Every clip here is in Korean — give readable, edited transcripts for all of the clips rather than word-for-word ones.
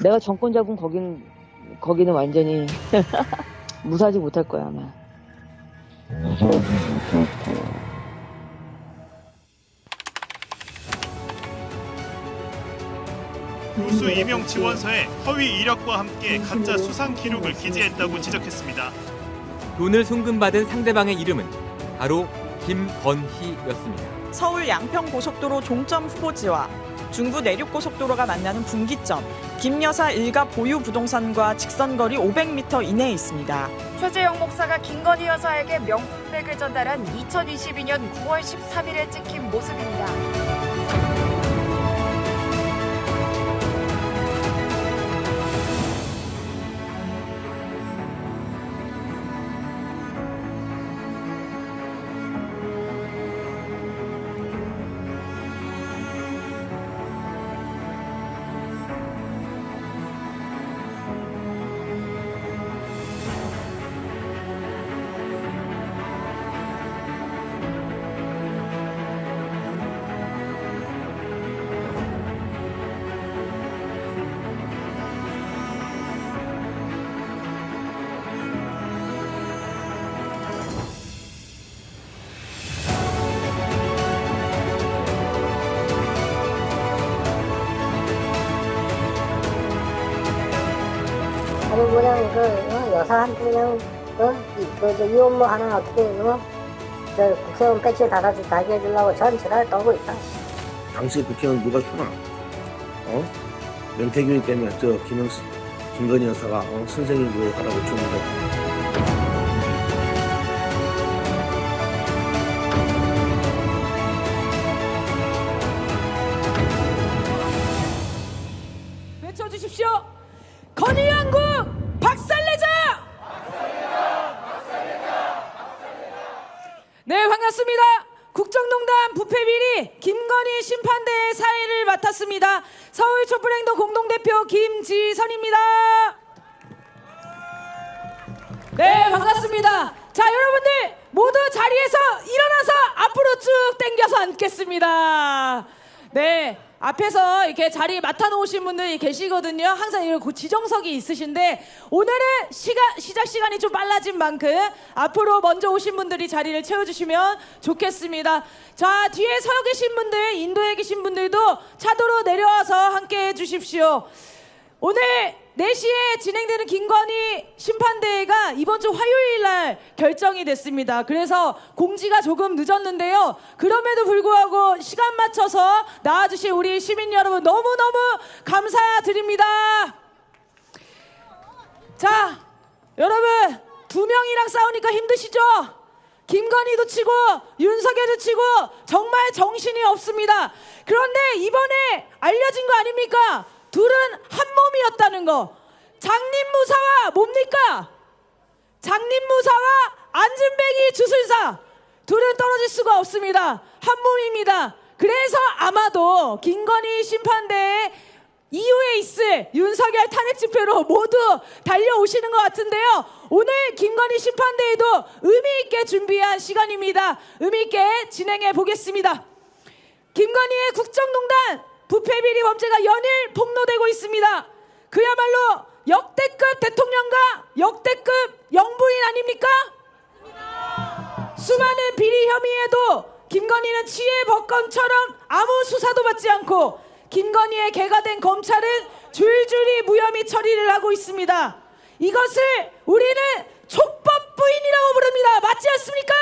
내가 정권 잡은 거기는 완전히 무사하지 못할 거야 아마. 교수 임용 지원서에 허위 이력과 함께 가짜 수상 기록을 기재했다고 지적했습니다. 돈을 송금받은 상대방의 이름은 바로 김건희였습니다. 서울 양평고속도로 종점 후보지와 중부 내륙고속도로가 만나는 분기점, 김 여사 일가 보유 부동산과 직선거리 500m 이내에 있습니다. 최재형 목사가 김건희 여사에게 명품백을 전달한 2022년 9월 13일에 찍힌 모습입니다. 아니 그냥 여사한테 그냥 이 업무 하나 어떻게 저 국회의원 배지 달게 해주려고 전체를 떠고 있다. 당시 국회의원 누가 주나? 명태균이 때문에 김건희 여사가 선생님 구역하라고 줬는데. 외쳐주십시오. 건희왕국 박살내자! 네, 반갑습니다. 국정농단 부패비리 김건희 심판대의 사회를 맡았습니다. 서울 촛불행동 공동대표 김지선입니다. 네, 반갑습니다. 자, 여러분들 모두 자리에서 일어나서 앞으로 쭉 당겨서 앉겠습니다. 네, 앞에서 이렇게 자리 맡아놓으신 분들이 계시거든요. 항상 이런 지정석이 있으신데 오늘은 시작 시간이 좀 빨라진 만큼 앞으로 먼저 오신 분들이 자리를 채워주시면 좋겠습니다. 자, 뒤에 서 계신 분들, 인도에 계신 분들도 차도로 내려와서 함께 해주십시오. 오늘 4시에 진행되는 김건희 심판대회가 이번 주 화요일 날 결정이 됐습니다. 그래서 공지가 조금 늦었는데요. 그럼에도 불구하고 시간 맞춰서 나와주신 우리 시민 여러분 너무너무 감사드립니다. 자, 여러분 2명이랑 싸우니까 힘드시죠? 김건희도 치고 윤석열도 치고 정말 정신이 없습니다. 그런데 이번에 알려진 거 아닙니까? 둘은 한 몸이었다는 거. 장님무사와 뭡니까? 장님무사와 안진뱅이 주술사. 둘은 떨어질 수가 없습니다. 한 몸입니다. 그래서 아마도 김건희 심판대회 이후에 있을 윤석열 탄핵 집회로 모두 달려오시는 것 같은데요. 오늘 김건희 심판대회도 의미 있게 준비한 시간입니다. 의미 있게 진행해 보겠습니다. 김건희의 국정농단 부패비리 범죄가 연일 폭로되고 있습니다. 그야말로 역대급 대통령과 역대급 영부인 아닙니까? 수많은 비리 혐의에도 김건희는 치외 법검처럼 아무 수사도 받지 않고 김건희의 개가 된 검찰은 줄줄이 무혐의 처리를 하고 있습니다. 이것을 우리는 촉법부인이라고 부릅니다. 맞지 않습니까?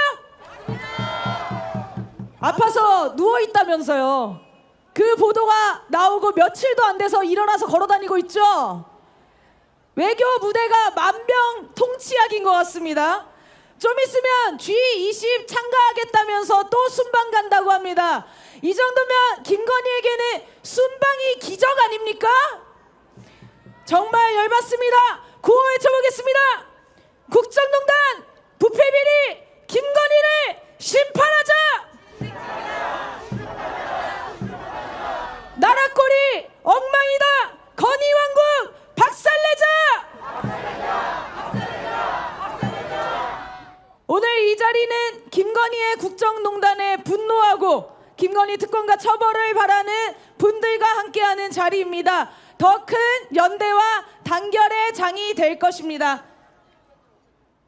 아파서 누워있다면서요. 그 보도가 나오고 며칠도 안 돼서 일어나서 걸어다니고 있죠. 외교 무대가 만병통치약인 것 같습니다. 좀 있으면 G20 참가하겠다면서 또 순방 간다고 합니다. 이 정도면 김건희에게는 순방이 기적 아닙니까? 정말 열받습니다. 구호 외쳐보겠습니다. 국정농단 부패비리 김건희를 심판하자! 나라꼴이 엉망이다. 건희왕국 박살내자. 오늘 이 자리는 김건희의 국정농단에 분노하고 김건희 특검과 처벌을 바라는 분들과 함께하는 자리입니다. 더 큰 연대와 단결의 장이 될 것입니다.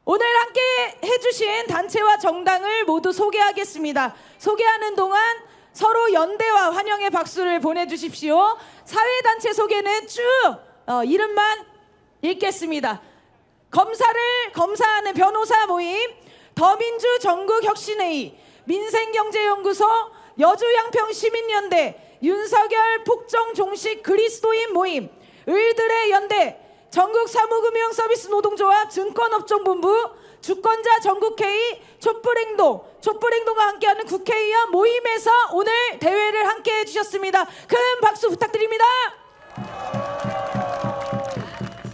오늘 함께 해주신 단체와 정당을 모두 소개하겠습니다. 소개하는 동안 서로 연대와 환영의 박수를 보내주십시오. 사회단체 소개는 쭉 이름만 읽겠습니다. 검사하는 변호사 모임, 더민주 전국혁신회의, 민생경제연구소, 여주양평시민연대, 윤석열 폭정종식 그리스도인 모임, 을들의 연대, 전국사무금융서비스노동조합 증권업종본부, 주권자 전국회의, 촛불행동과 함께하는 국회의원 모임에서 오늘 대회를 함께 해주셨습니다. 큰 박수 부탁드립니다.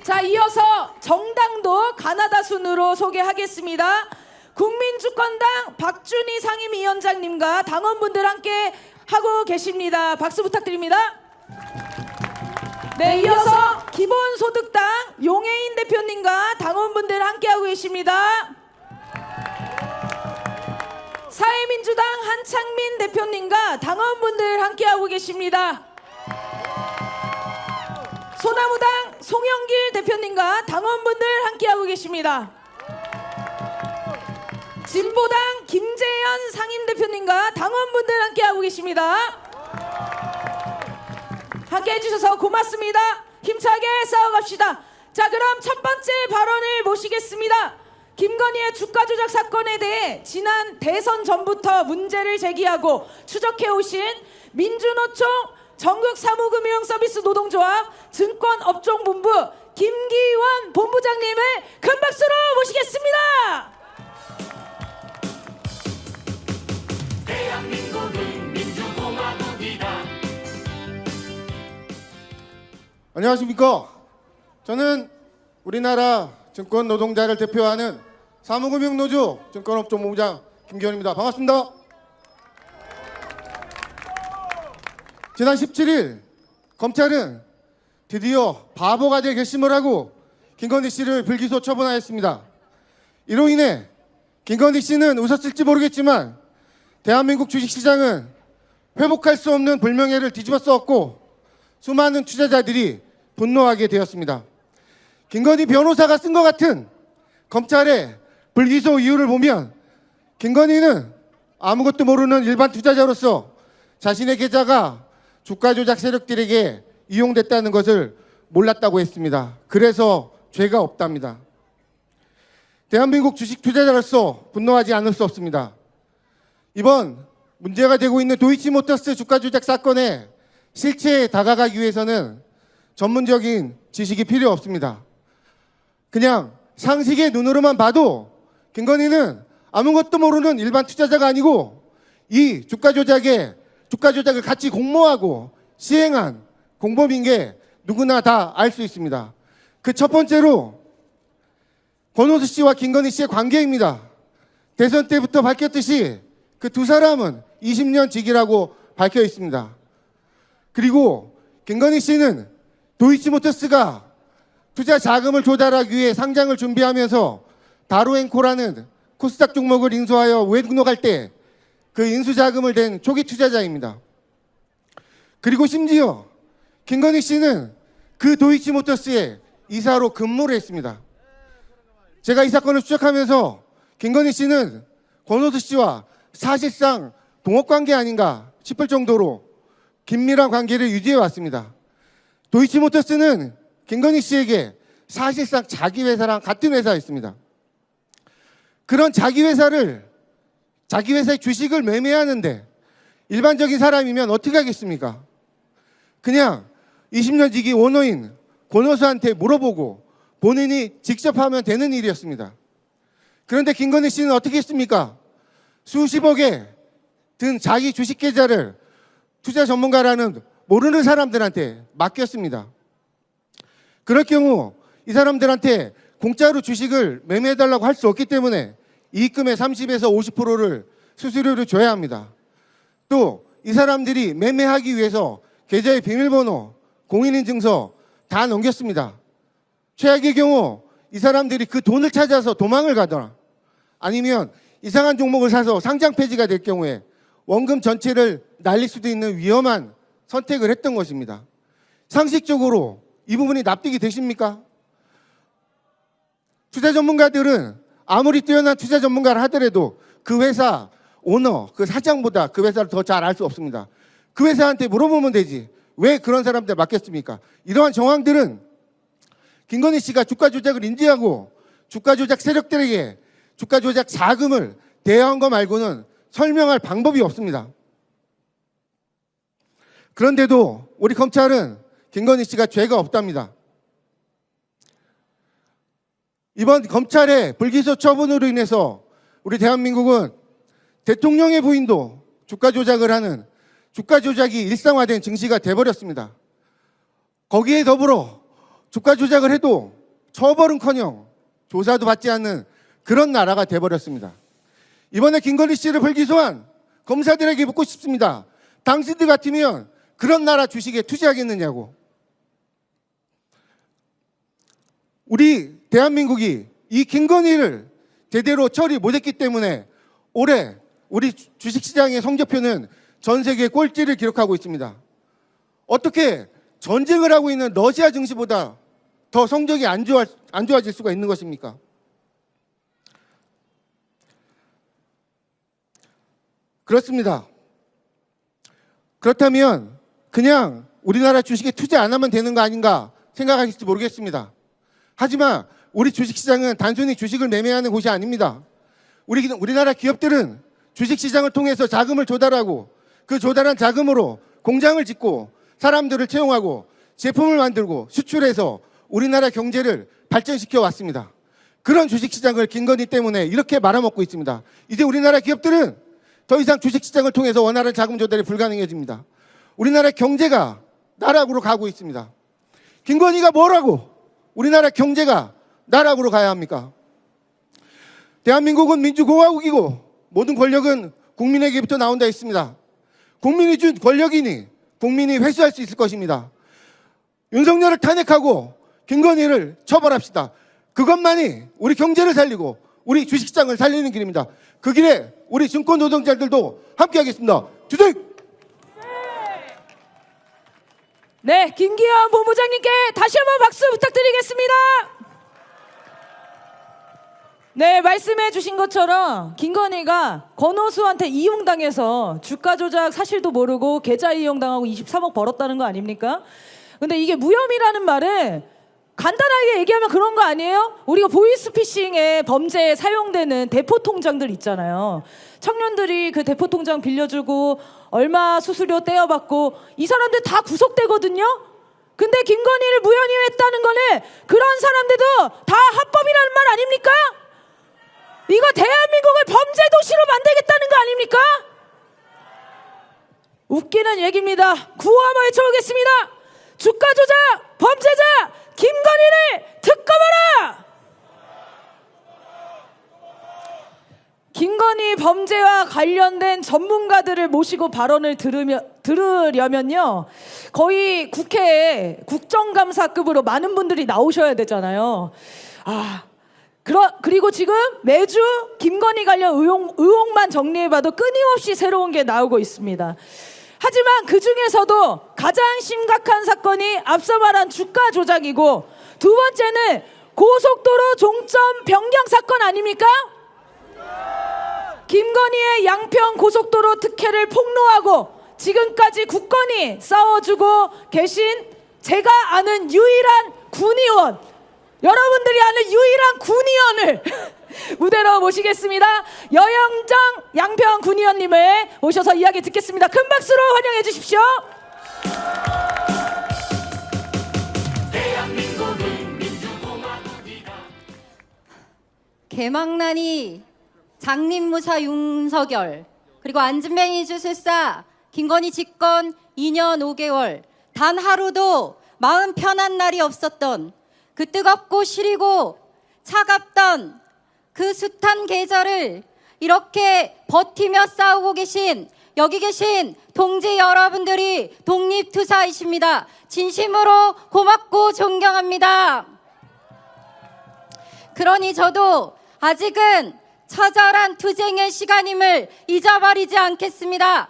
자, 이어서 정당도 가나다 순으로 소개하겠습니다. 국민주권당 박준희 상임위원장님과 당원분들 함께 하고 계십니다. 박수 부탁드립니다. 네, 이어서 기본소득당 용해인 대표님과 당원분들 함께하고 계십니다. 사회민주당 한창민 대표님과 당원분들 함께하고 계십니다. 소나무당 송영길 대표님과 당원분들 함께하고 계십니다. 진보당 김재현 상임대표님과 당원분들 함께하고 계십니다. 함께 해주셔서 고맙습니다. 힘차게 싸워갑시다. 자, 그럼 첫 번째 발언을 모시겠습니다. 김건희의 주가 조작 사건에 대해 지난 대선 전부터 문제를 제기하고 추적해오신 민주노총 전국사무금융서비스노동조합 증권업종본부 김기원 본부장님을 큰 박수로 모시겠습니다. 대한민국은 민주공화국이다. 안녕하십니까. 저는 우리나라 증권 노동자를 대표하는 사무금융노조 증권업종본부장 김기원입니다. 반갑습니다. 지난 17일 검찰은 드디어 바보가 될 결심을 하고 김건희 씨를 불기소 처분하였습니다. 이로 인해 김건희 씨는 웃었을지 모르겠지만 대한민국 주식시장은 회복할 수 없는 불명예를 뒤집어 쓰었고 수많은 투자자들이 분노하게 되었습니다. 김건희 변호사가 쓴 것 같은 검찰의 불기소 이유를 보면 김건희는 아무것도 모르는 일반 투자자로서 자신의 계좌가 주가 조작 세력들에게 이용됐다는 것을 몰랐다고 했습니다. 그래서 죄가 없답니다. 대한민국 주식 투자자로서 분노하지 않을 수 없습니다. 이번 문제가 되고 있는 도이치모터스 주가 조작 사건에 실체에 다가가기 위해서는 전문적인 지식이 필요 없습니다. 그냥 상식의 눈으로만 봐도 김건희는 아무것도 모르는 일반 투자자가 아니고 이 주가 조작을 같이 공모하고 시행한 공범인 게 누구나 다 알 수 있습니다. 그 첫 번째로 권오수 씨와 김건희 씨의 관계입니다. 대선 때부터 밝혔듯이 그 두 사람은 20년 직이라고 밝혀 있습니다. 그리고 김건희 씨는 도이치모터스가 투자 자금을 조달하기 위해 상장을 준비하면서 다루앤코라는 코스닥 종목을 인수하여 외국노갈 때 그 인수 자금을 댄 초기 투자자입니다. 그리고 심지어 김건희 씨는 그 도이치모터스의 이사로 근무를 했습니다. 제가 이 사건을 추적하면서 김건희 씨는 권오수 씨와 사실상 동업관계 아닌가 싶을 정도로 긴밀한 관계를 유지해 왔습니다. 도이치모터스는 김건희 씨에게 사실상 자기 회사랑 같은 회사였습니다. 그런 자기 회사의 주식을 매매하는데 일반적인 사람이면 어떻게 하겠습니까? 그냥 20년 지기 오너인 권오수한테 물어보고 본인이 직접 하면 되는 일이었습니다. 그런데 김건희 씨는 어떻게 했습니까? 수십억에 든 자기 주식 계좌를 투자 전문가라는 모르는 사람들한테 맡겼습니다. 그럴 경우 이 사람들한테 공짜로 주식을 매매해달라고 할 수 없기 때문에 이익금의 30에서 50%를 수수료로 줘야 합니다. 또 이 사람들이 매매하기 위해서 계좌의 비밀번호, 공인인증서 다 넘겼습니다. 최악의 경우 이 사람들이 그 돈을 찾아서 도망을 가거나 아니면 이상한 종목을 사서 상장 폐지가 될 경우에 원금 전체를 날릴 수도 있는 위험한 선택을 했던 것입니다. 상식적으로 이 부분이 납득이 되십니까? 투자 전문가들은 아무리 뛰어난 투자 전문가를 하더라도 그 회사 오너, 그 사장보다 그 회사를 더 잘 알 수 없습니다. 그 회사한테 물어보면 되지. 왜 그런 사람들 맡겼습니까? 이러한 정황들은 김건희 씨가 주가 조작을 인지하고 주가 조작 세력들에게 주가 조작 자금을 대여한 거 말고는 설명할 방법이 없습니다. 그런데도 우리 검찰은 김건희 씨가 죄가 없답니다. 이번 검찰의 불기소 처분으로 인해서 우리 대한민국은 대통령의 부인도 주가 조작을 하는 주가 조작이 일상화된 증시가 돼버렸습니다. 거기에 더불어 주가 조작을 해도 처벌은커녕 조사도 받지 않는 그런 나라가 돼버렸습니다. 이번에 김건희 씨를 불기소한 검사들에게 묻고 싶습니다. 당신들 같으면 그런 나라 주식에 투자하겠느냐고. 우리 대한민국이 이 김건희를 제대로 처리 못했기 때문에 올해 우리 주식시장의 성적표는 전 세계 꼴찌를 기록하고 있습니다. 어떻게 전쟁을 하고 있는 러시아 증시보다 더 성적이 안 좋아질 수가 있는 것입니까? 그렇습니다. 그렇다면 그냥 우리나라 주식에 투자 안 하면 되는 거 아닌가 생각하실지 모르겠습니다. 하지만 우리 주식시장은 단순히 주식을 매매하는 곳이 아닙니다. 우리나라 기업들은 주식시장을 통해서 자금을 조달하고 그 조달한 자금으로 공장을 짓고 사람들을 채용하고 제품을 만들고 수출해서 우리나라 경제를 발전시켜 왔습니다. 그런 주식시장을 김건희 때문에 이렇게 말아먹고 있습니다. 이제 우리나라 기업들은 더 이상 주식시장을 통해서 원활한 자금 조달이 불가능해집니다. 우리나라 경제가 나락으로 가고 있습니다. 김건희가 뭐라고 우리나라 경제가 나락으로 가야 합니까? 대한민국은 민주공화국이고 모든 권력은 국민에게부터 나온다 했습니다. 국민이 준 권력이니 국민이 회수할 수 있을 것입니다. 윤석열을 탄핵하고 김건희를 처벌합시다. 그것만이 우리 경제를 살리고 우리 주식시장을 살리는 길입니다. 그 길에 우리 증권 노동자들도 함께하겠습니다. 주식! 네, 김기현 본부장님께 다시 한번 박수 부탁드리겠습니다. 네, 말씀해 주신 것처럼 김건희가 권오수한테 이용당해서 주가 조작 사실도 모르고 계좌 이용당하고 23억 벌었다는 거 아닙니까? 근데 이게 무혐의라는 말은 간단하게 얘기하면 그런 거 아니에요? 우리가 보이스피싱의 범죄에 사용되는 대포 통장들 있잖아요. 청년들이 그 대포 통장 빌려주고 얼마 수수료 떼어받고 이 사람들 다 구속되거든요? 근데 김건희를 무혐의했다는 거는 그런 사람들도 다 합법이라는 말 아닙니까? 이거 대한민국을 범죄 도시로 만들겠다는 거 아닙니까? 웃기는 얘기입니다. 구호 한번 외쳐보겠습니다. 주가 조작 범죄자 김건희를 특검하라! 김건희 범죄와 관련된 전문가들을 모시고 발언을 들으려면요. 거의 국회에 국정감사급으로 많은 분들이 나오셔야 되잖아요. 그리고 지금 매주 김건희 관련 의혹만 정리해봐도 끊임없이 새로운 게 나오고 있습니다. 하지만 그 중에서도 가장 심각한 사건이 앞서 말한 주가 조작이고 두 번째는 고속도로 종점 변경 사건 아닙니까? 김건희의 양평 고속도로 특혜를 폭로하고 지금까지 굳건히 싸워주고 계신 제가 아는 유일한 군의원, 여러분들이 아는 유일한 군의원을 무대로 모시겠습니다. 여영정 양평 군의원님을 모셔서 이야기 듣겠습니다. 큰 박수로 환영해 주십시오. 개망난이 장립무사 윤석열 그리고 안진뱅이 주술사 김건희 집권 2년 5개월 단 하루도 마음 편한 날이 없었던 그 뜨겁고 시리고 차갑던 그 숱한 계절을 이렇게 버티며 싸우고 계신 여기 계신 동지 여러분들이 독립투사이십니다. 진심으로 고맙고 존경합니다. 그러니 저도 아직은 처절한 투쟁의 시간임을 잊어버리지 않겠습니다.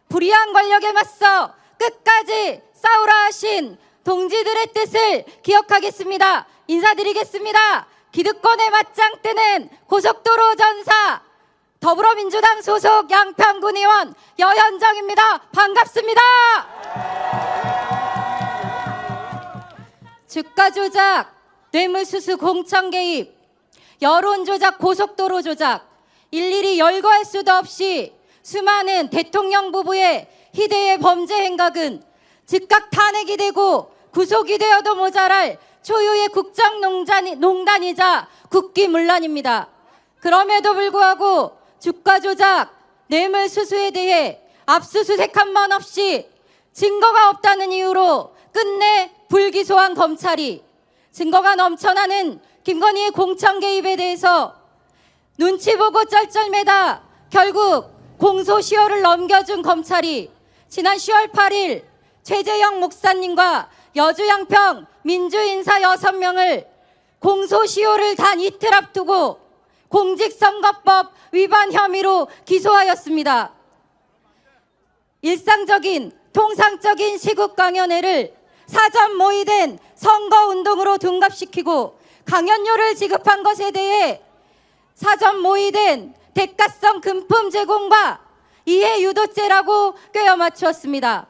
불의한 권력에 맞서 끝까지 싸우라 하신 동지들의 뜻을 기억하겠습니다. 인사드리겠습니다. 기득권의 맞짱 뜨는 고속도로 전사 더불어민주당 소속 양평군 의원 여현정입니다. 반갑습니다. 주가 조작, 뇌물수수 공천 개입, 여론 조작, 고속도로 조작, 일일이 열거할 수도 없이 수많은 대통령 부부의 희대의 범죄 행각은 즉각 탄핵이 되고 구속이 되어도 모자랄 초유의 국정농단이자 국기문란입니다. 그럼에도 불구하고 주가 조작, 뇌물수수에 대해 압수수색 한 번 없이 증거가 없다는 이유로 끝내 불기소한 검찰이 증거가 넘쳐나는 김건희의 공천 개입에 대해서 눈치 보고 쩔쩔매다 결국 공소시효를 넘겨준 검찰이 지난 10월 8일 최재형 목사님과 여주 양평 민주인사 6명을 공소시효를 단 이틀 앞두고 공직선거법 위반 혐의로 기소하였습니다. 일상적인 통상적인 시국 강연회를 사전 모의된 선거운동으로 둔갑시키고 강연료를 지급한 것에 대해 사전 모의된 대가성 금품 제공과 이해유도죄라고 꿰어 맞추었습니다.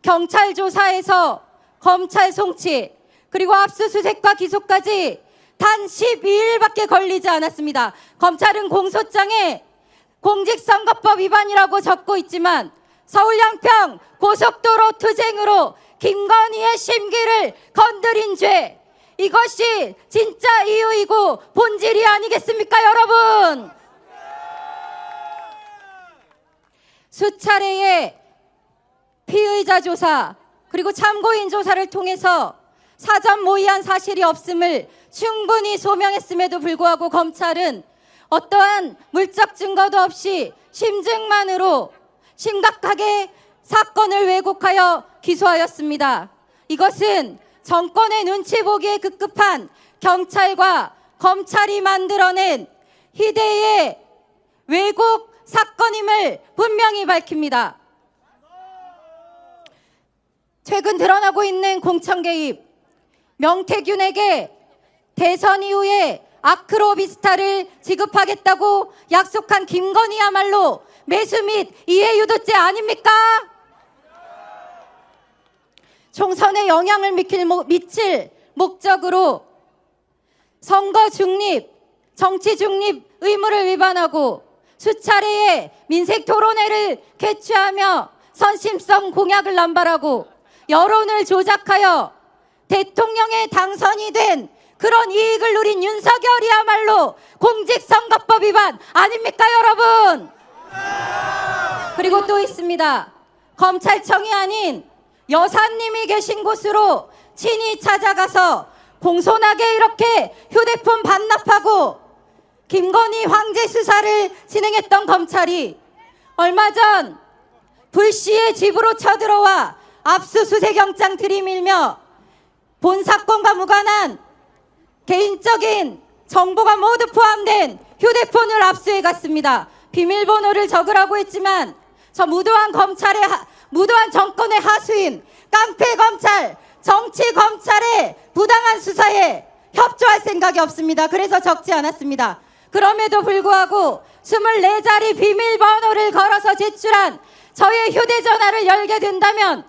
경찰 조사에서 검찰 송치 그리고 압수수색과 기소까지 단 12일밖에 걸리지 않았습니다. 검찰은 공소장에 공직선거법 위반이라고 적고 있지만 서울 양평 고속도로 투쟁으로 김건희의 심기를 건드린 죄, 이것이 진짜 이유이고 본질이 아니겠습니까, 여러분? 수차례의 피의자 조사 그리고 참고인 조사를 통해서 사전 모의한 사실이 없음을 충분히 소명했음에도 불구하고 검찰은 어떠한 물적 증거도 없이 심증만으로 심각하게 사건을 왜곡하여 기소하였습니다. 이것은 정권의 눈치 보기에 급급한 경찰과 검찰이 만들어낸 희대의 왜곡 사건임을 분명히 밝힙니다. 최근 드러나고 있는 공천 개입, 명태균에게 대선 이후에 아크로비스타를 지급하겠다고 약속한 김건희야말로 매수 및 이해유도죄 아닙니까? 총선에 영향을 미칠 목적으로 선거 중립, 정치 중립 의무를 위반하고 수차례의 민생 토론회를 개최하며 선심성 공약을 남발하고 여론을 조작하여 대통령에 당선이 된 그런 이익을 누린 윤석열이야말로 공직선거법 위반 아닙니까, 여러분? 그리고 또 있습니다. 검찰청이 아닌 여사님이 계신 곳으로 친히 찾아가서 공손하게 이렇게 휴대폰 반납하고 김건희 황제 수사를 진행했던 검찰이 얼마 전 불씨의 집으로 쳐들어와 압수수색 영장 들이밀며 본 사건과 무관한 개인적인 정보가 모두 포함된 휴대폰을 압수해 갔습니다. 비밀번호를 적으라고 했지만 저 무도한 정권의 하수인 깡패 검찰, 정치 검찰의 부당한 수사에 협조할 생각이 없습니다. 그래서 적지 않았습니다. 그럼에도 불구하고 24자리 비밀번호를 걸어서 제출한 저의 휴대전화를 열게 된다면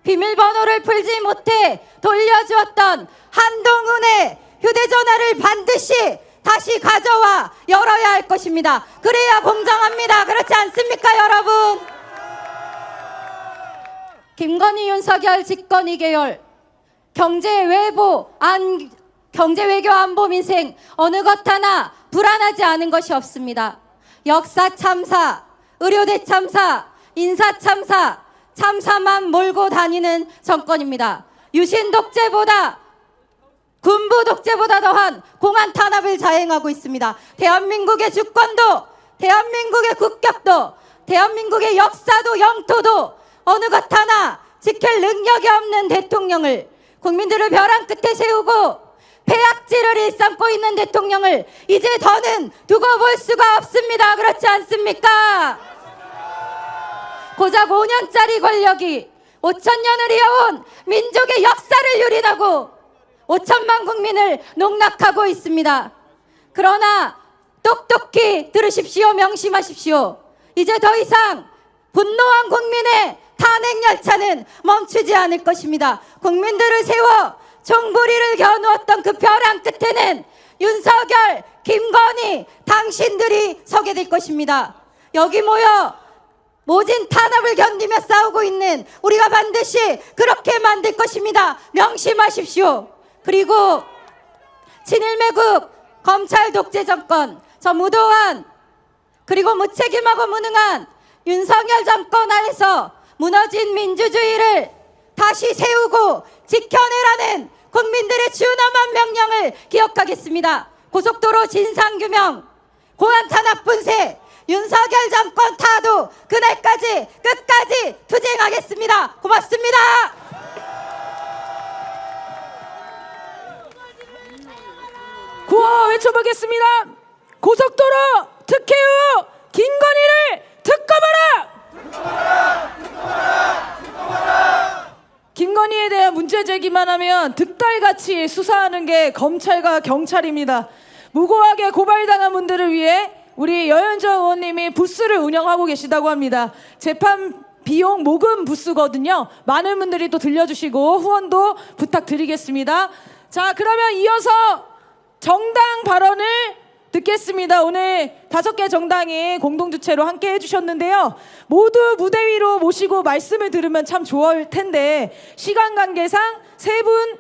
비밀번호를 풀지 못해 돌려주었던 한동훈의 휴대전화를 반드시 다시 가져와 열어야 할 것입니다. 그래야 공정합니다. 그렇지 않습니까, 여러분? 김건희, 윤석열 집권 2개월 경제 외교 안보 민생 어느 것 하나 불안하지 않은 것이 없습니다. 역사 참사, 의료대 참사, 인사 참사, 참사만 몰고 다니는 정권입니다. 유신 독재보다 군부 독재보다 더한 공안 탄압을 자행하고 있습니다. 대한민국의 주권도, 대한민국의 국격도, 대한민국의 역사도 영토도 어느 것 하나 지킬 능력이 없는 대통령을, 국민들을 벼랑 끝에 세우고 폐악질을 일삼고 있는 대통령을 이제 더는 두고 볼 수가 없습니다. 그렇지 않습니까? 고작 5년짜리 권력이 5,000년을 이어온 민족의 역사를 유린하고 5천만 국민을 농락하고 있습니다. 그러나 똑똑히 들으십시오. 명심하십시오. 이제 더 이상 분노한 국민의 탄핵 열차는 멈추지 않을 것입니다. 국민들을 세워 총부리를 겨누었던 그 벼랑 끝에는 윤석열, 김건희, 당신들이 서게 될 것입니다. 여기 모여 모진 탄압을 견디며 싸우고 있는 우리가 반드시 그렇게 만들 것입니다. 명심하십시오. 그리고 친일매국 검찰 독재 정권, 저 무도한 그리고 무책임하고 무능한 윤석열 정권 아래서 무너진 민주주의를 다시 세우고 지켜내라는 국민들의 준엄한 명령을 기억하겠습니다. 고속도로 진상규명, 공안 탄압 분쇄, 윤석열 정권 타도 그날까지 끝까지 투쟁하겠습니다. 고맙습니다. 구호 외쳐보겠습니다. 고속도로 특혜우 김건희를 특검하라! 김건희에 대한 문제 제기만 하면 득달같이 수사하는 게 검찰과 경찰입니다. 무고하게 고발당한 분들을 위해 우리 여현정 의원님이 부스를 운영하고 계시다고 합니다. 재판 비용 모금 부스거든요. 많은 분들이 또 들려주시고 후원도 부탁드리겠습니다. 자, 그러면 이어서 정당 발언을 듣겠습니다. 오늘 5개 정당이 공동주최로 함께 해주셨는데요. 모두 무대 위로 모시고 말씀을 들으면 참 좋을 텐데 시간 관계상 3분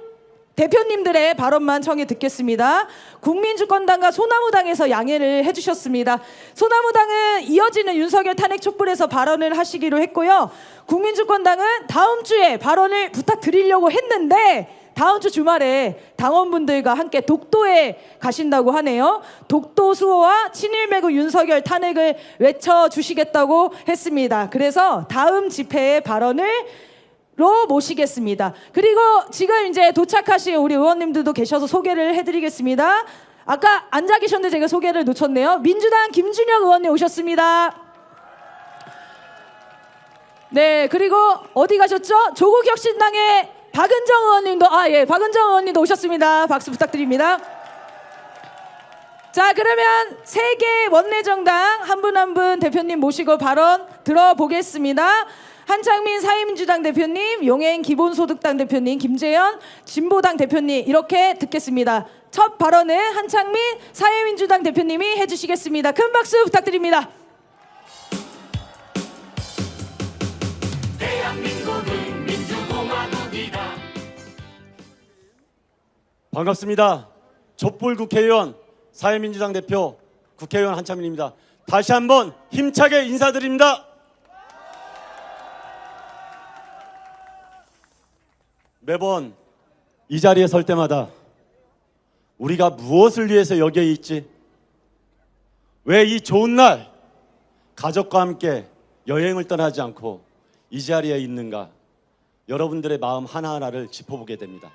대표님들의 발언만 청해 듣겠습니다. 국민주권당과 소나무당에서 양해를 해주셨습니다. 소나무당은 이어지는 윤석열 탄핵 촛불에서 발언을 하시기로 했고요. 국민주권당은 다음 주에 발언을 부탁드리려고 했는데 다음 주 주말에 당원분들과 함께 독도에 가신다고 하네요. 독도 수호와 친일매국 윤석열 탄핵을 외쳐주시겠다고 했습니다. 그래서 다음 집회의 발언을 모시겠습니다. 그리고 지금 이제 도착하신 우리 의원님들도 계셔서 소개를 해드리겠습니다. 아까 앉아 계셨는데 제가 소개를 놓쳤네요. 민주당 김준혁 의원님 오셨습니다. 네, 그리고 어디 가셨죠? 조국혁신당의 박은정 의원님도 박은정 의원님도 오셨습니다. 박수 부탁드립니다. 자, 그러면 3개 원내정당 한 분 한 분 대표님 모시고 발언 들어보겠습니다. 한창민 사회민주당 대표님, 용해인 기본소득당 대표님, 김재현 진보당 대표님 이렇게 듣겠습니다. 첫 발언은 한창민 사회민주당 대표님이 해주시겠습니다. 큰 박수 부탁드립니다. 대한민국은 민주공화국이다. 반갑습니다. 촛불 국회의원 사회민주당 대표 국회의원 한창민입니다. 다시 한번 힘차게 인사드립니다. 매번 이 자리에 설 때마다 우리가 무엇을 위해서 여기에 있지? 왜 이 좋은 날 가족과 함께 여행을 떠나지 않고 이 자리에 있는가? 여러분들의 마음 하나하나를 짚어보게 됩니다.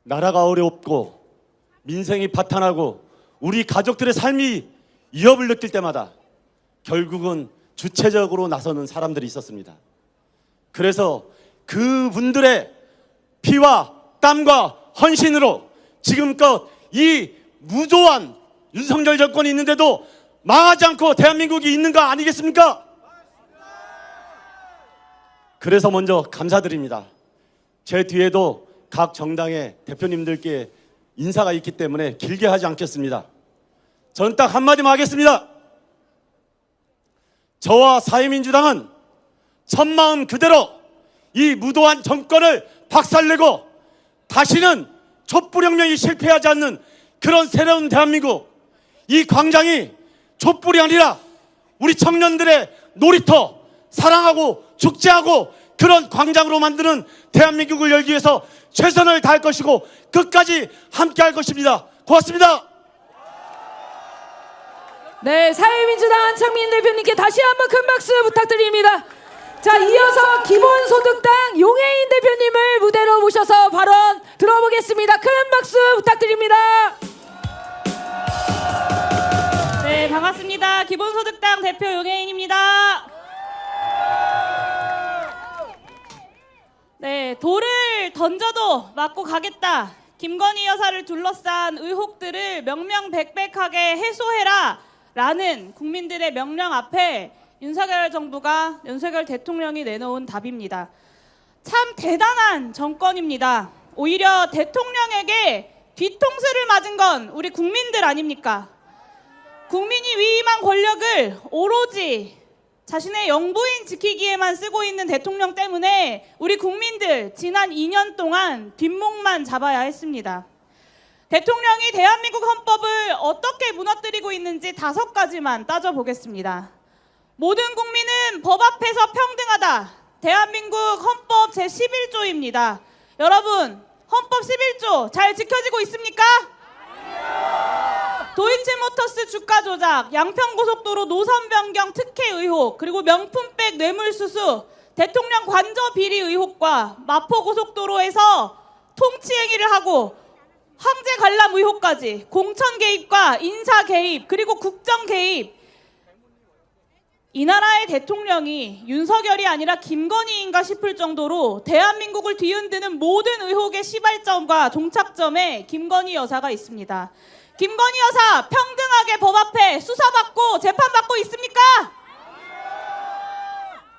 나라가 어렵고 민생이 파탄하고 우리 가족들의 삶이 위협을 느낄 때마다 결국은 주체적으로 나서는 사람들이 있었습니다. 그래서 그분들의 피와 땀과 헌신으로 지금껏 이 무도한 윤석열 정권이 있는데도 망하지 않고 대한민국이 있는 거 아니겠습니까? 그래서 먼저 감사드립니다. 제 뒤에도 각 정당의 대표님들께 인사가 있기 때문에 길게 하지 않겠습니다. 저는 딱 한마디만 하겠습니다. 저와 사회민주당은 첫마음 그대로 이 무도한 정권을 박살내고 다시는 촛불혁명이 실패하지 않는 그런 새로운 대한민국, 이 광장이 촛불이 아니라 우리 청년들의 놀이터, 사랑하고 축제하고 그런 광장으로 만드는 대한민국을 열기 위해서 최선을 다할 것이고 끝까지 함께 할 것입니다. 고맙습니다. 네, 사회민주당 한창민 대표님께 다시 한번 큰 박수 부탁드립니다. 자, 이어서 기본소득당 용해인 대표님을 무대로 모셔서 발언 들어보겠습니다. 큰 박수 부탁드립니다. 네, 반갑습니다. 기본소득당 대표 용해인입니다. 돌을 던져도 맞고 가겠다. 김건희 여사를 둘러싼 의혹들을 명명백백하게 해소해라 라는 국민들의 명령 앞에 윤석열 정부가, 윤석열 대통령이 내놓은 답입니다. 참 대단한 정권입니다. 오히려 대통령에게 뒤통수를 맞은 건 우리 국민들 아닙니까? 국민이 위임한 권력을 오로지 자신의 영부인 지키기에만 쓰고 있는 대통령 때문에 우리 국민들 지난 2년 동안 뒷목만 잡아야 했습니다. 대통령이 대한민국 헌법을 어떻게 무너뜨리고 있는지 5가지만 따져보겠습니다. 모든 국민은 법 앞에서 평등하다. 대한민국 헌법 제11조입니다. 여러분, 헌법 11조 잘 지켜지고 있습니까? 도이치모터스 주가 조작, 양평고속도로 노선 변경 특혜 의혹, 그리고 명품백 뇌물수수, 대통령 관저 비리 의혹과 마포고속도로에서 통치 행위를 하고 황제 관람 의혹까지 공천 개입과 인사 개입, 그리고 국정 개입. 이 나라의 대통령이 윤석열이 아니라 김건희인가 싶을 정도로 대한민국을 뒤흔드는 모든 의혹의 시발점과 종착점에 김건희 여사가 있습니다. 김건희 여사 평등하게 법 앞에 수사받고 재판받고 있습니까?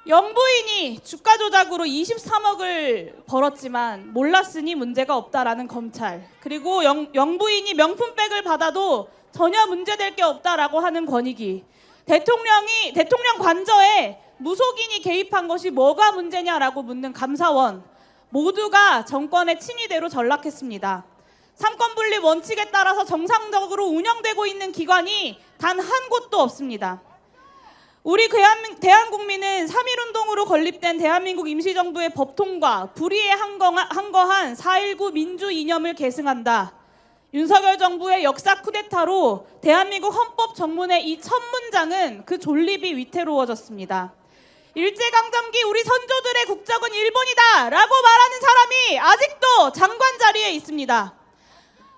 영부인이 주가 조작으로 23억을 벌었지만 몰랐으니 문제가 없다라는 검찰, 그리고 영부인이 명품백을 받아도 전혀 문제될 게 없다라고 하는 권익위, 대통령 관저에 무속인이 개입한 것이 뭐가 문제냐라고 묻는 감사원, 모두가 정권의 친위대로 전락했습니다. 삼권분립 원칙에 따라서 정상적으로 운영되고 있는 기관이 단 한 곳도 없습니다. 우리 대한국민은 3.1운동으로 건립된 대한민국 임시정부의 법통과 불의에 항거한 4.19 민주 이념을 계승한다. 윤석열 정부의 역사 쿠데타로 대한민국 헌법 정문의 이 첫 문장은 그 존립이 위태로워졌습니다. 일제강점기 우리 선조들의 국적은 일본이다 라고 말하는 사람이 아직도 장관 자리에 있습니다.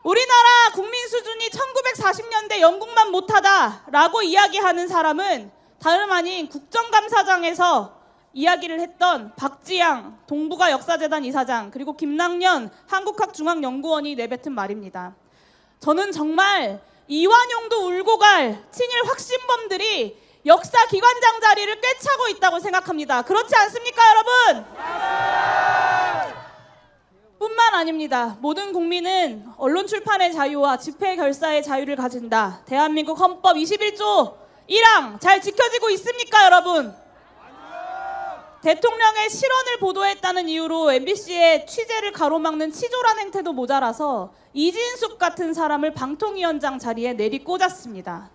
우리나라 국민 수준이 1940년대 영국만 못하다 라고 이야기하는 사람은 다름 아닌 국정감사장에서 이야기를 했던 박지양 동북아 역사재단 이사장, 그리고 김낙년 한국학중앙연구원이 내뱉은 말입니다. 저는 정말 이완용도 울고 갈 친일 확신범들이 역사 기관장 자리를 꿰차고 있다고 생각합니다. 그렇지 않습니까, 여러분? 뿐만 아닙니다. 모든 국민은 언론 출판의 자유와 집회 결사의 자유를 가진다. 대한민국 헌법 21조 1항 잘 지켜지고 있습니까, 여러분? 대통령의 실언을 보도했다는 이유로 MBC의 취재를 가로막는 치졸한 행태도 모자라서 이진숙 같은 사람을 방통위원장 자리에 내리꽂았습니다.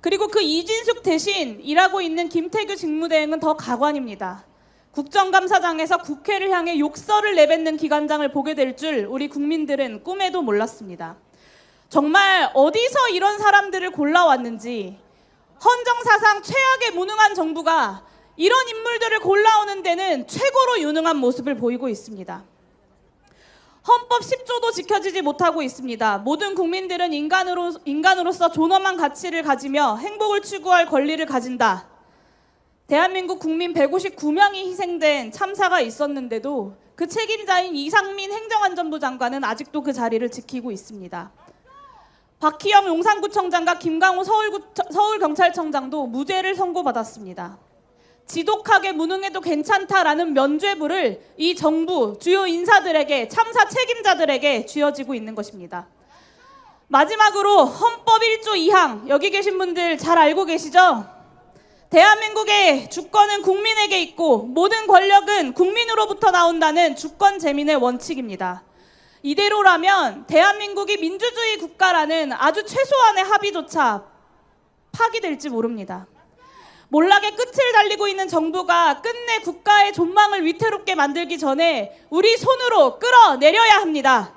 그리고 그 이진숙 대신 일하고 있는 김태규 직무대행은 더 가관입니다. 국정감사장에서 국회를 향해 욕설을 내뱉는 기관장을 보게 될 줄 우리 국민들은 꿈에도 몰랐습니다. 정말 어디서 이런 사람들을 골라왔는지, 헌정사상 최악에 무능한 정부가 이런 인물들을 골라오는 데는 최고로 유능한 모습을 보이고 있습니다. 헌법 10조도 지켜지지 못하고 있습니다. 모든 국민들은 인간으로서 존엄한 가치를 가지며 행복을 추구할 권리를 가진다. 대한민국 국민 159명이 희생된 참사가 있었는데도 그 책임자인 이상민 행정안전부 장관은 아직도 그 자리를 지키고 있습니다. 박희영 용산구청장과 김강호 서울경찰청장도 무죄를 선고받았습니다. 지독하게 무능해도 괜찮다라는 면죄부를 이 정부 주요 인사들에게, 참사 책임자들에게 쥐어지고 있는 것입니다. 마지막으로 헌법 1조 2항, 여기 계신 분들 잘 알고 계시죠? 대한민국의 주권은 국민에게 있고 모든 권력은 국민으로부터 나온다는 주권 재민의 원칙입니다. 이대로라면 대한민국이 민주주의 국가라는 아주 최소한의 합의조차 파기될지 모릅니다. 몰락의 끝을 달리고 있는 정부가 끝내 국가의 존망을 위태롭게 만들기 전에 우리 손으로 끌어내려야 합니다.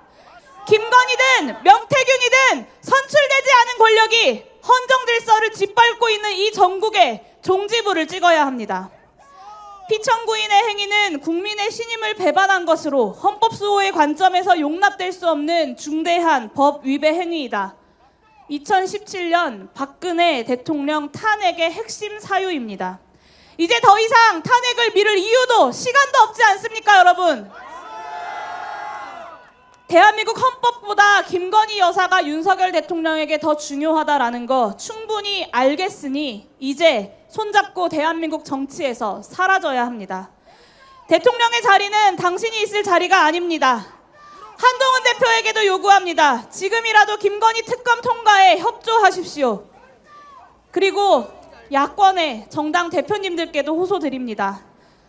김건희든 명태균이든 선출되지 않은 권력이 헌정 질서를 짓밟고 있는 이 전국에 종지부를 찍어야 합니다. 피청구인의 행위는 국민의 신임을 배반한 것으로 헌법 수호의 관점에서 용납될 수 없는 중대한 법 위배 행위이다. 2017년 박근혜 대통령 탄핵의 핵심 사유입니다. 이제 더 이상 탄핵을 미룰 이유도 시간도 없지 않습니까, 여러분? 대한민국 헌법보다 김건희 여사가 윤석열 대통령에게 더 중요하다라는 거 충분히 알겠으니 이제 손잡고 대한민국 정치에서 사라져야 합니다. 대통령의 자리는 당신이 있을 자리가 아닙니다. 한동훈 대표에게도 요구합니다. 지금이라도 김건희 특검 통과에 협조하십시오. 그리고 야권의 정당 대표님들께도 호소드립니다.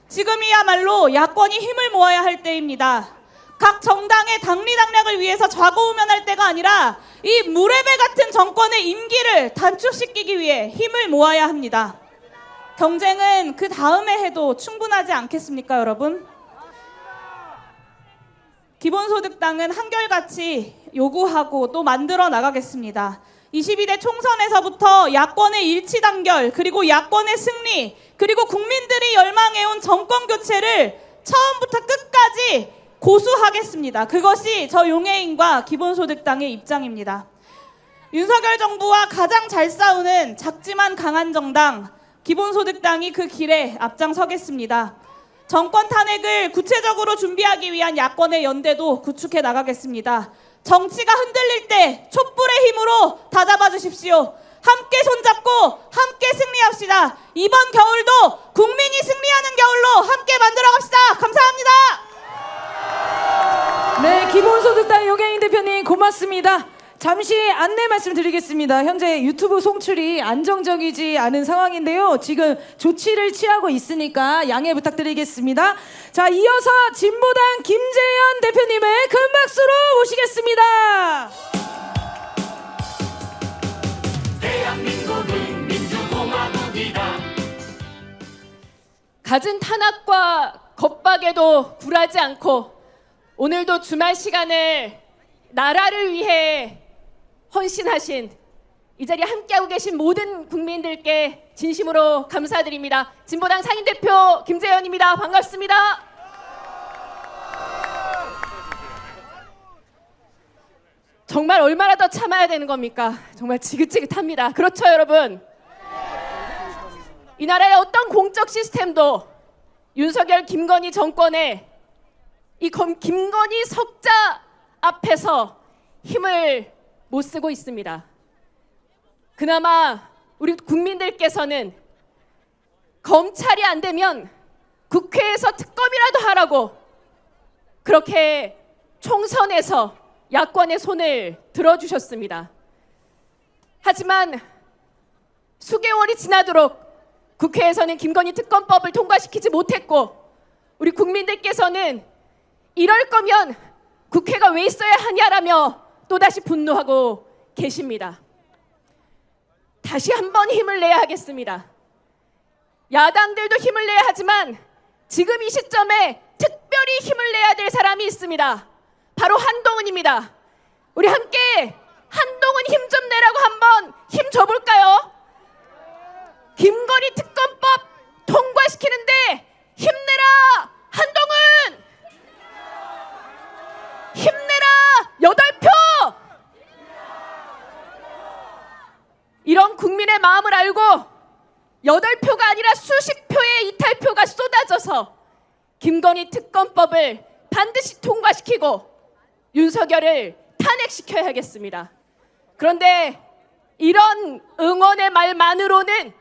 지금이야말로 야권이 힘을 모아야 할 때입니다. 각 정당의 당리당략을 위해서 좌고우면할 때가 아니라 이 무레배 같은 정권의 임기를 단축시키기 위해 힘을 모아야 합니다. 경쟁은 그 다음에 해도 충분하지 않겠습니까, 여러분? 기본소득당은 한결같이 요구하고 또 만들어 나가겠습니다. 22대 총선에서부터 야권의 일치 단결, 그리고 야권의 승리, 그리고 국민들이 열망해온 정권 교체를 처음부터 끝까지 고수하겠습니다. 그것이 저 용해인과 기본소득당의 입장입니다. 윤석열 정부와 가장 잘 싸우는 작지만 강한 정당, 기본소득당이 그 길에 앞장서겠습니다. 정권 탄핵을 구체적으로 준비하기 위한 야권의 연대도 구축해 나가겠습니다. 정치가 흔들릴 때 촛불의 힘으로 다잡아 주십시오. 함께 손잡고 함께 승리합시다. 이번 겨울도 국민이 승리하는 겨울로 함께 만들어갑시다. 감사합니다. 네, 기본소득당 용해인 대표님 고맙습니다. 잠시 안내 말씀드리겠습니다. 현재 유튜브 송출이 안정적이지 않은 상황인데요. 지금 조치를 취하고 있으니까 양해 부탁드리겠습니다. 자, 이어서 진보당 김재현 대표님을 큰 박수로 모시겠습니다. 대한민국은 민주공화국이다. 갖은 탄압과 겁박에도 굴하지 않고 오늘도 주말 시간을 나라를 위해 헌신하신 이 자리에 함께하고 계신 모든 국민들께 진심으로 감사드립니다. 진보당 상임대표 김재현입니다. 반갑습니다. 정말 얼마나 더 참아야 되는 겁니까? 정말 지긋지긋합니다. 그렇죠, 여러분? 이 나라의 어떤 공적 시스템도 윤석열 김건희 정권의 이 김건희 석자 앞에서 힘을 못 쓰고 있습니다. 그나마 우리 국민들께서는 검찰이 안 되면 국회에서 특검이라도 하라고 그렇게 총선에서 야권의 손을 들어주셨습니다. 하지만 수개월이 지나도록 국회에서는 김건희 특검법을 통과시키지 못했고 우리 국민들께서는 이럴 거면 국회가 왜 있어야 하냐라며 또다시 분노하고 계십니다. 다시 한번 힘을 내야 하겠습니다. 야당들도 힘을 내야 하지만 지금 이 시점에 특별히 힘을 내야 될 사람이 있습니다. 바로 한동훈입니다. 우리 함께 한동훈 힘 좀 내라고 한번 힘 줘볼까요? 김건희 특검법 통과시키는데 힘내라 한동훈! 힘내라 8표! 이런 국민의 마음을 알고 8표가 아니라 수십 표의 이탈표가 쏟아져서 김건희 특검법을 반드시 통과시키고 윤석열을 탄핵시켜야겠습니다. 그런데 이런 응원의 말만으로는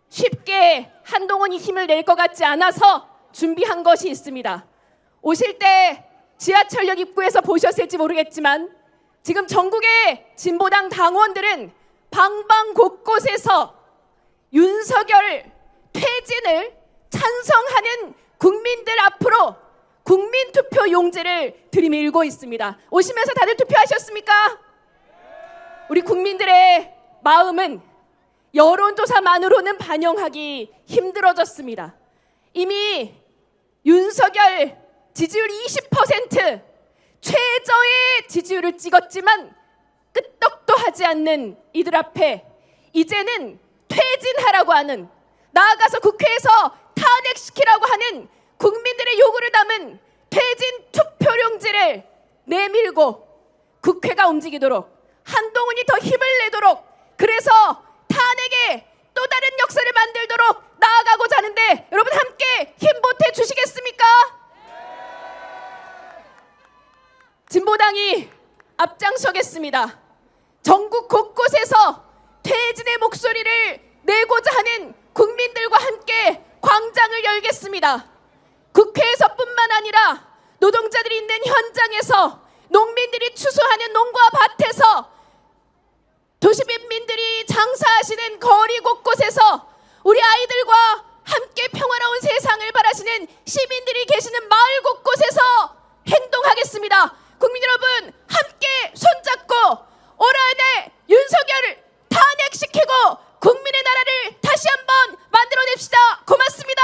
쉽게 한동훈이 힘을 낼 것 같지 않아서 준비한 것이 있습니다. 오실 때 지하철역 입구에서 보셨을지 모르겠지만 지금 전국의 진보당 당원들은 방방 곳곳에서 윤석열 퇴진을 찬성하는 국민들 앞으로 국민투표 용지를 들이밀고 있습니다. 오시면서 다들 투표하셨습니까? 우리 국민들의 마음은 여론조사만으로는 반영하기 힘들어졌습니다. 이미 윤석열 지지율 20% 최저의 지지율을 찍었지만 끄떡도 하지 않는 이들 앞에 이제는 퇴진하라고 하는, 나아가서 국회에서 탄핵시키라고 하는 국민들의 요구를 담은 퇴진 투표용지를 내밀고 국회가 움직이도록, 한동훈이 더 힘을 내도록, 그래서 탄핵의 또 다른 역사를 만들도록 나아가고자 하는데 여러분 함께 힘 보태 주시겠습니까? 진보당이 앞장서겠습니다. 전국 곳곳에서 퇴진의 목소리를 내고자 하는 국민들과 함께 광장을 열겠습니다. 국회에서뿐만 아니라 노동자들이 있는 현장에서, 농민들이 추수하는 농과 밭에서, 도시민들이 장사하시는 거리 곳곳에서 우리 아이들과 함께 평화로운 세상을 바라시는 시민들이 계시는 마을 곳곳에서 행동하겠습니다. 국민 여러분, 함께 손잡고 올 한해 윤석열을 탄핵시키고 국민의 나라를 다시 한번 만들어냅시다. 고맙습니다.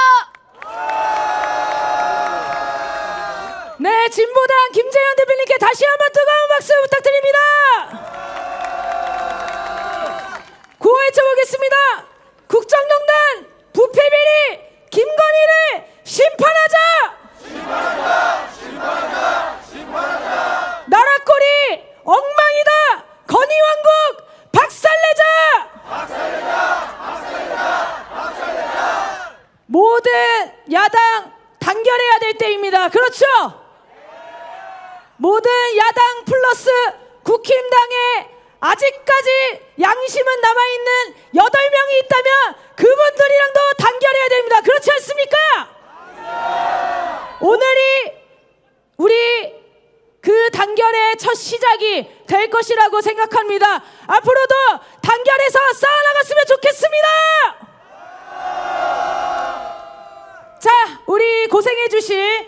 네, 진보당 김재현 대표님께 다시 한번 뜨거운 박수 부탁드립니다. 구호 외쳐보겠습니다. 국정농단 부패비리 김건희를 심판하자. 심판하자. 심판하자. 심판하자. 나라꼴이 엉망이다. 건희왕국 박살내자. 박살내자. 박살내자. 박살내자. 모든 야당 단결해야 될 때입니다. 그렇죠? 모든 야당 플러스 국힘당에 아직까지 양심은 남아있는 8명이 있다면 그분들이랑도 단결해야 됩니다. 그렇지 않습니까? 오늘이 우리 그 단결의 첫 시작이 될 것이라고 생각합니다. 앞으로도 단결해서 쌓아나갔으면 좋겠습니다. 자, 우리 고생해주신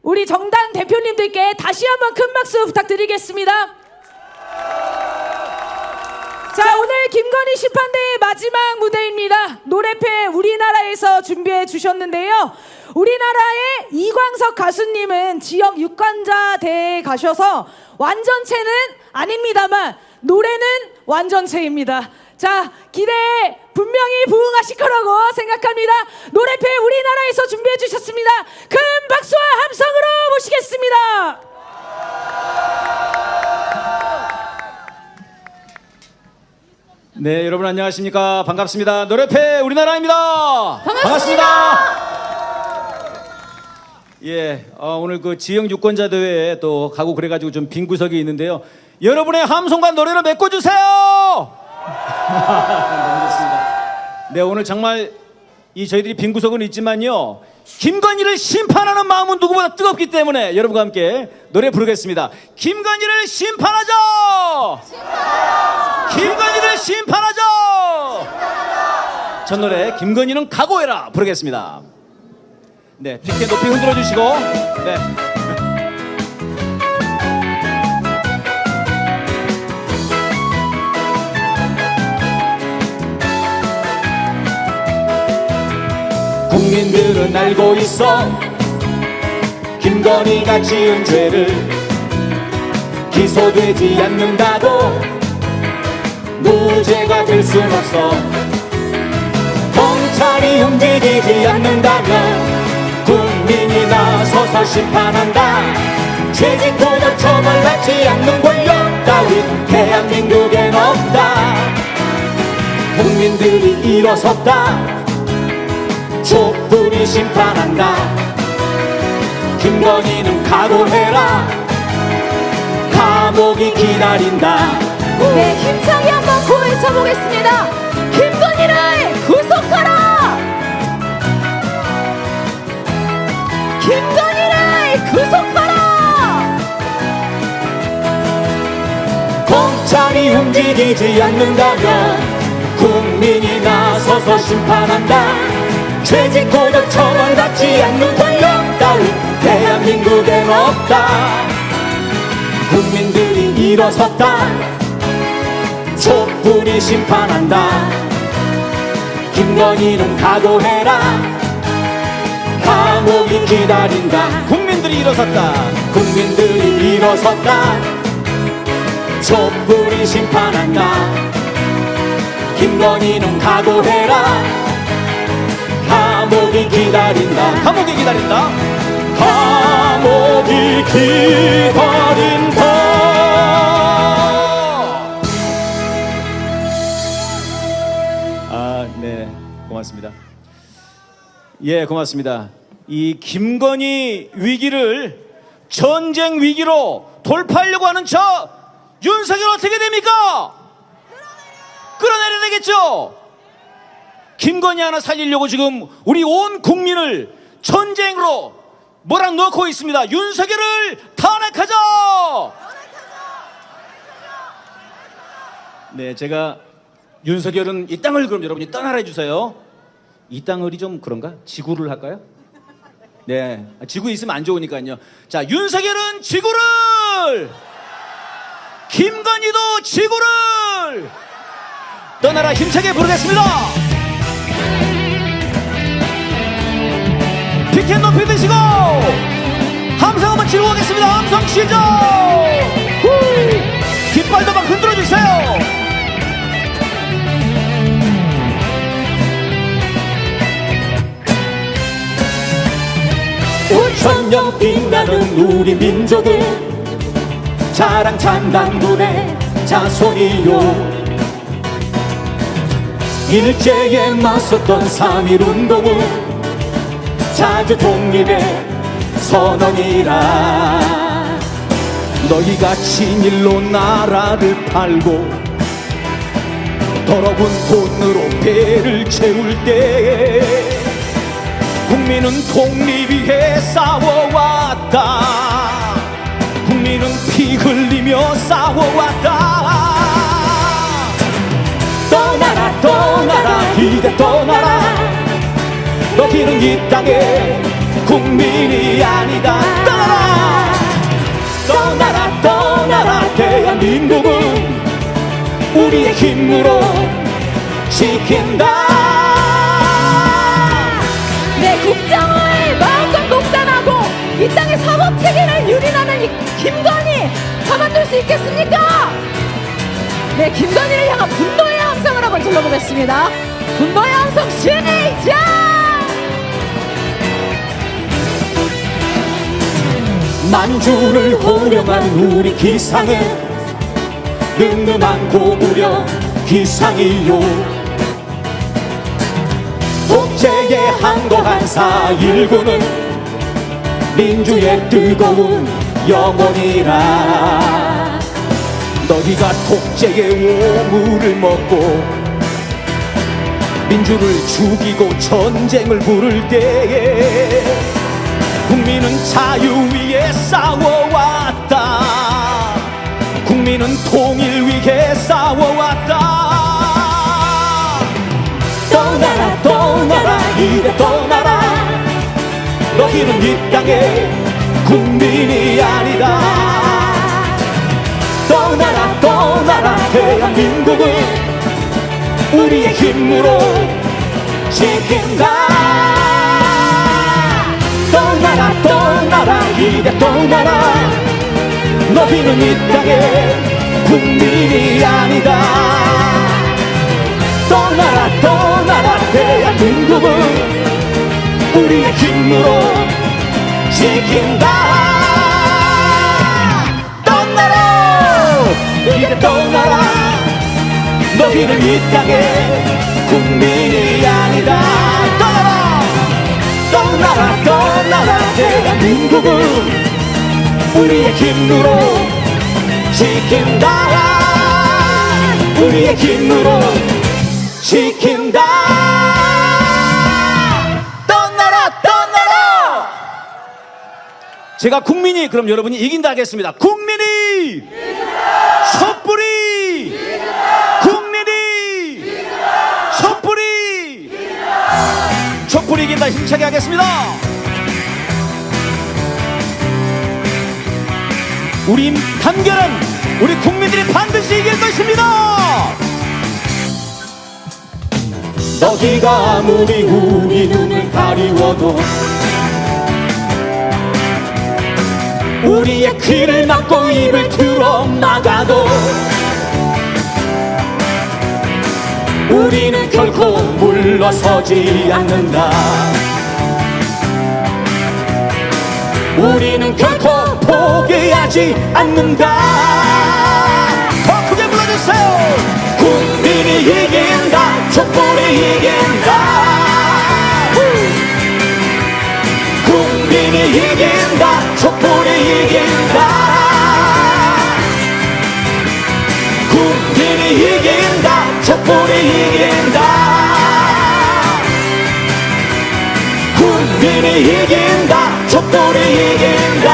우리 정당 대표님들께 다시 한번 큰 박수 부탁드리겠습니다. 자, 오늘 김건희 심판대의 마지막 무대입니다. 노래패 우리나라에서 준비해 주셨는데요. 우리나라의 이광석 가수님은 지역 유권자대에 가셔서 완전체는 아닙니다만 노래는 완전체입니다. 자, 기대에 분명히 부응하실 거라고 생각합니다. 노래패 우리나라에서 준비해 주셨습니다. 큰 박수와 함성으로 모시겠습니다. 네, 여러분 안녕하십니까? 반갑습니다. 노래패 우리나라입니다. 반갑습니다. 예, 오늘 그 지역 유권자 대회에 또 가고 그래가지고 좀 빈 구석이 있는데요. 여러분의 함성과 노래로 메꿔주세요. 너무 좋습니다. 네, 오늘 정말 이 저희들이 빈 구석은 있지만요, 김건희를 심판하는 마음은 누구보다 뜨겁기 때문에 여러분과 함께 노래 부르겠습니다. 김건희를 심판하자. 김건희를 심판하자. 첫 노래 김건희는 각오해라 부르겠습니다. 네, 피켓 높이 흔들어 주시고, 네. 국민들은 알고 있어. 김건희가 지은 죄를 기소되지 않는다고 무죄가 될 순 없어. 검찰이 움직이지 않는다면 국민이 나서서 심판한다. 죄짓고도 처벌받지 않는 권력 따윈 대한민국엔 없다. 국민들이 일어섰다. 촛불이 심판한다. 김건희는 각오해라. 감옥이 기다린다. 네, 힘차게 한번 구호 외쳐보겠습니다. 김건희를 구속하라. 김건희를 구속하라. 검찰이 움직이지 않는다면 국민이 나서서 심판한다. 죄짓고도 처벌받지 않는 권력 따윈 대한민국엔 없다. 국민들이 일어섰다. 촛불이 심판한다. 김건희는 각오해라. 감옥이 기다린다. 국민들이 일어섰다. 국민들이 일어섰다. 촛불이 심판한다. 김건희는 각오해라. 감옥이 기다린다. 감옥이 기다린다. 감옥이 기다린다. 아, 네, 고맙습니다. 예, 고맙습니다. 이 김건희 위기를 전쟁 위기로 돌파하려고 하는 저 윤석열 어떻게 됩니까? 끌어내려야 되겠죠? 김건희 하나 살리려고 지금 우리 온 국민을 전쟁으로 몰아넣고 있습니다. 윤석열을 탄핵하자! 네, 제가 윤석열은 이 땅을 그럼 여러분이 떠나라 해주세요. 이 땅을이 좀 그런가? 지구를 할까요? 네, 지구에 있으면 안 좋으니까요. 자, 윤석열은 지구를, 김건희도 지구를 떠나라 힘차게 부르겠습니다. 피켓 높이 드시고 함성 한번 치르고 가겠습니다. 함성 시작. 깃발도 막 흔들어 주세요. 5천년 빛나는 우리 민족의 자랑 찬단군의 자손이요, 일제에 맞섰던 3.1운동은 자주 독립의 선언이라. 너희가 친일로 나라를 팔고 더러운 돈으로 배를 채울 때 국민은 독립 위해 싸워왔다. 국민은 피 흘리며 싸워왔다. 떠나라 떠나라 이제 떠나라. 너희는 이 땅의 국민이 아니다. 떠나라 떠나라 떠나라. 대한민국은 우리의 힘으로 지킨다. 네, 국정을 마음껏 독단하고 이 땅의 사법 체계를 유린하는 이 김건희 가만둘 수 있겠습니까? 네, 김건희를 향한 분노의 함성을 한번 질러보겠습니다. 분노의 함성 시작! 만주를 호령한 우리 기상은 늠름한 고구려 기상이요, 독재에 항거한 4.19는 민주의 뜨거운 영혼이라. 너희가 독재의 오물을 먹고 민주를 죽이고 전쟁을 부를 때에 국민은 자유 위에 싸워왔다. 국민은 통일 위해 싸워왔다. 떠나라 떠나라 이제 떠나라. 너희는 이 땅의 국민이 아니다. 떠나라 떠나라. 대한민국은 우리의 힘으로 지킨다. 떠나라 떠나라 이제 떠나라. 너희는 이 땅의 국민이 아니다. 떠나라 떠나라. 대한민국은 우리의 힘으로 지킨다. 떠나라 이제 떠나라. 너희는 이 땅의 국민이 아니다. 떠나라 떠나라 떠나라. 대한민국은 우리의 힘으로 지킨다. 우리의 힘으로 지킨다. 떠나라 떠나라. 제가 국민이 그럼 여러분이 이긴다 하겠습니다. 국민이 촛불이 국민이 촛불이 촛불이 이긴다. 힘차게 하겠습니다. 우리 단결은 우리 국민들이 반드시 이길 것입니다. 너희가 아무리 우리 눈을 가리워도 우리의 귀를 막고 입을 틀어 막아도 우리는 결코 물러서지 않는다. 우리는 결코 포기하지 않는다. 더 크게 불러주세요. 국민이 이긴다. 촛불이 이긴다. 국민이 이긴다 촛불이 이긴다 국민이 이긴다 촛불이 이긴다 국민이 이긴다 촛불이 이긴다.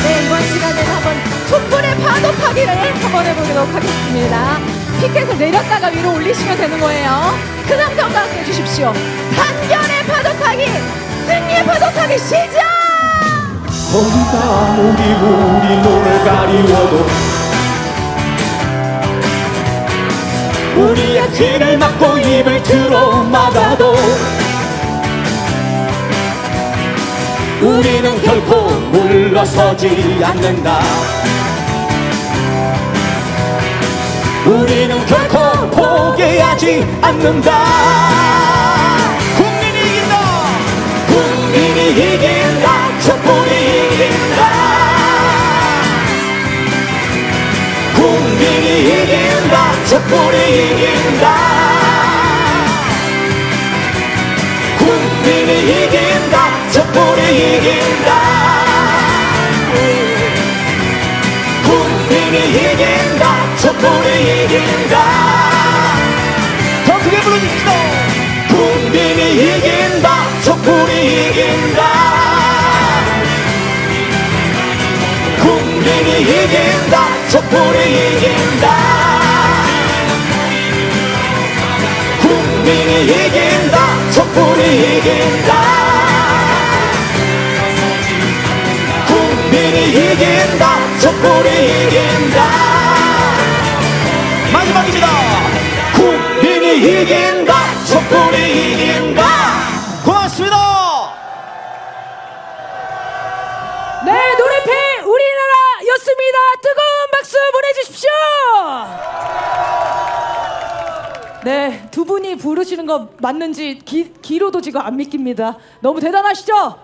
네, 이번 시간에는 한번 촛불의 파도 파기를 한번 해보도록 하겠습니다. 피켓을 내렸다가 위로 올리시면 되는 거예요. 큰 함성과 함께 해주십시오. 단결의 파도 타기, 승리의 파도 타기 시작! 거리가 우리 눈을 가리워도 우리의 귀를 막고 입을 틀어 막아도 우리는 결코 물러서지 않는다 우리는 결코 포기하지 않는다 국민이 이긴다 국민이 이긴다 촛불이 이긴다 국민이 이긴다 촛불이 이긴다 국민이 이긴다 촛불이 이긴다 국민이 이긴다 촛불이 이긴다 더 크게 불러주시죠 국민이 이긴다 촛불이 이긴다 국민이 이긴다 촛불이 이긴다 국민이 이긴다 촛불이 이긴다 국민이 이긴다 촛불이 이긴다 마지막입니다 국민이 이긴다 촛불이 이긴다 고맙습니다. 네, 노래패 우리나라였습니다. 뜨거운 박수 보내주십시오. 네, 두 분이 부르시는 거 맞는지 귀로도 지금 안 믿깁니다. 너무 대단하시죠?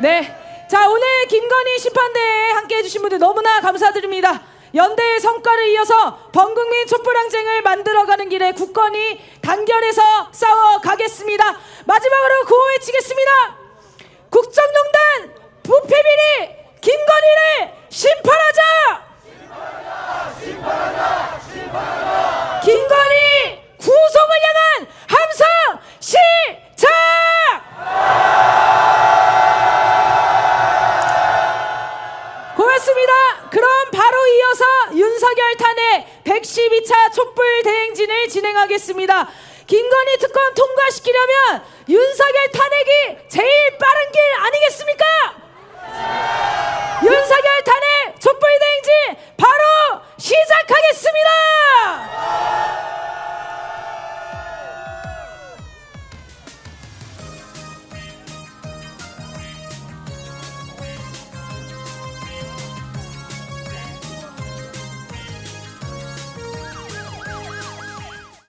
네, 자, 오늘 김건희 심판대에 함께 해주신 분들 너무나 감사드립니다. 연대의 성과를 이어서 범국민 촛불항쟁을 만들어가는 길에 굳건히 단결해서 싸워가겠습니다. 마지막으로 구호 외치겠습니다. 국정농단 부패비리 김건희를 심판하자! 김건희 구속을 향한 함성 시작! 고맙습니다. 그럼 바로 이어서 윤석열 탄핵 112차 촛불 대행진을 진행하겠습니다. 김건희 특검 통과시키려면 윤석열 탄핵이 제일 빠른 길 아니겠습니까? 윤석열